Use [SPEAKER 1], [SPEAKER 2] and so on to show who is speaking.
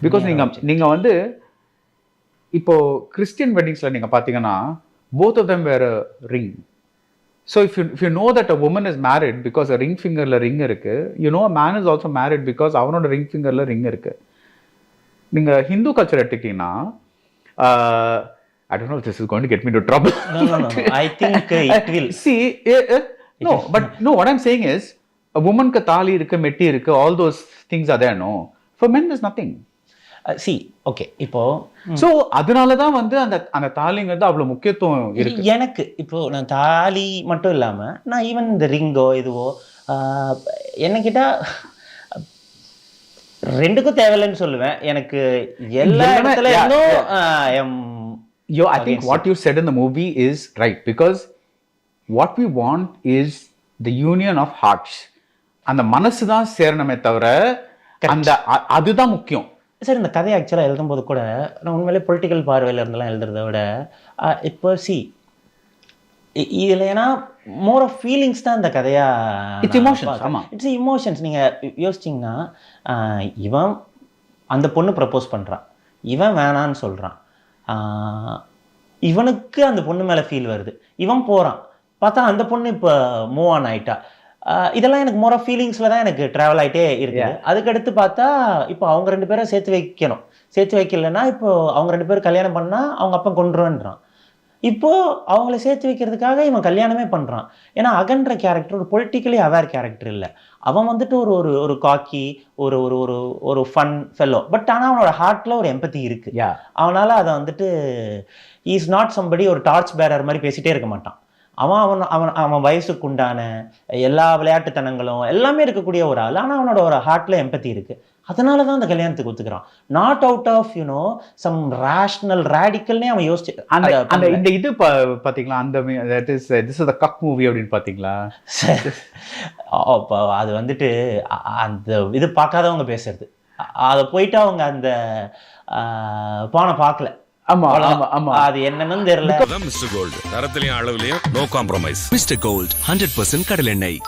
[SPEAKER 1] Because நீங்கள் வந்து இப்போ கிறிஸ்டியன் வெட்டிங்ஸில் நீங்கள் பார்த்தீங்கன்னா both of them wear a ring. So if you know that a woman is married because a ring fingerல ring இருக்கு, you know a man is also married because அவனோட ring fingerல ring இருக்கு. நீங்க Hindu culture எடுத்துக்கிட்டீங்கன்னா I don't know if this is going to get me into trouble.
[SPEAKER 2] No. I think it will.
[SPEAKER 1] See, no, what I'm saying is a woman க்கு தாலி இருக்கு, மெட்டி இருக்கு, all those things are there, no. For men there's nothing.
[SPEAKER 2] See, okay, இப்போ
[SPEAKER 1] so அதனால தான் வந்து அந்த தாலிங்கிறது அவ்வளோ முக்கியத்துவம் இருக்கு.
[SPEAKER 2] எனக்கு இப்போ நான் தாலி மட்டும் இல்லாமல் நான் ஈவன் இந்த ரிங்கோ இதுவோ என்ன கேட்டால் ரெண்டுக்கும் தேவையில்லைன்னு சொல்லுவேன். எனக்கு எல்லா இடத்துல
[SPEAKER 1] I think what you said in the movie is right, because what we want is the union of hearts. அந்த மனசு தான் சேரணுமே தவிர அதுதான் முக்கியம்.
[SPEAKER 2] சார் இந்த கதையை ஆக்சுவலாக எழுதும்போது கூட நான் உண்மையிலே பொலிட்டிக்கல் பார்வையில் இருந்தெல்லாம் எழுதுறத விட இப்போ இதில் ஏன்னா மோர் ஆஃப் ஃபீலிங்ஸ் தான் இந்த கதையாக இட்ஸ் இமோஷன்ஸ். நீங்கள் யோசிச்சிங்கன்னா இவன் அந்த பொண்ணு ப்ரப்போஸ் பண்ணுறான், இவன் வேணான்னு சொல்கிறான், இவனுக்கு அந்த பொண்ணு மேலே ஃபீல் வருது, இவன் போகிறான், பார்த்தா அந்த பொண்ணு இப்போ மூவ் ஆன் ஆகிட்டா. இதெல்லாம் எனக்கு மோர் ஆஃப் ஃபீலிங்ஸில் தான் எனக்கு ட்ராவல் ஆகிட்டே இருக்குது. அதுக்கடுத்து பார்த்தா இப்போ அவங்க ரெண்டு பேரும் சேர்த்து வைக்கணும், சேர்த்து வைக்கலன்னா இப்போ அவங்க ரெண்டு பேரும் கல்யாணம் பண்ணால் அவங்க அப்பா கொண்டுருவான்றான். இப்போது அவங்கள சேர்த்து வைக்கிறதுக்காக இவன் கல்யாணமே பண்ணுறான். ஏன்னா அகன்ற கேரக்டர் ஒரு பொலிட்டிக்கலி அவேர் கேரக்டர் இல்லை. அவன் வந்துட்டு ஒரு ஒரு ஒரு காக்கி ஒரு ஒரு ஒரு ஒரு ஃபன் ஃபெல்லோ, பட் ஆனால் அவனோட ஹார்ட்டில் ஒரு எம்பத்தி இருக்குது. அவனால் அதை வந்துட்டு இஸ் நாட் சம்படி ஒரு டார்ச் பேரர் மாதிரி பேசிகிட்டே இருக்க மாட்டான். அவன் வயசுக்கு உண்டான எல்லா விளையாட்டுத்தனங்களும் எல்லாமே இருக்கக்கூடிய ஒரு ஆள். ஆனால் அவனோட ஒரு ஹார்ட்டில் எம்பத்தி இருக்குது. அதனால தான் அந்த கல்யாணத்துக்கு ஒத்துக்கிறான். Not out of you know some rational ரேடிக்கல்னே அவன் யோசிச்சு
[SPEAKER 1] இந்த இது பார்த்தீங்களா, அந்த this is the cuck movie அப்படின்னு பார்த்தீங்களா?
[SPEAKER 2] அது வந்துட்டு அந்த இது பார்க்காதவங்க பேசுறது, அதை போயிட்டு அவங்க அந்த பானை பார்க்கல.
[SPEAKER 1] ஆமா ஆமா ஆமா,
[SPEAKER 2] அது என்னன்னு தெரியல.
[SPEAKER 3] மிஸ்டர் கோல்ட் தரத்திலையும் அளவுலையும் நோ காம்ப்ரமைஸ். மிஸ்டர் கோல்ட் 100% கடலெண்ணெய்.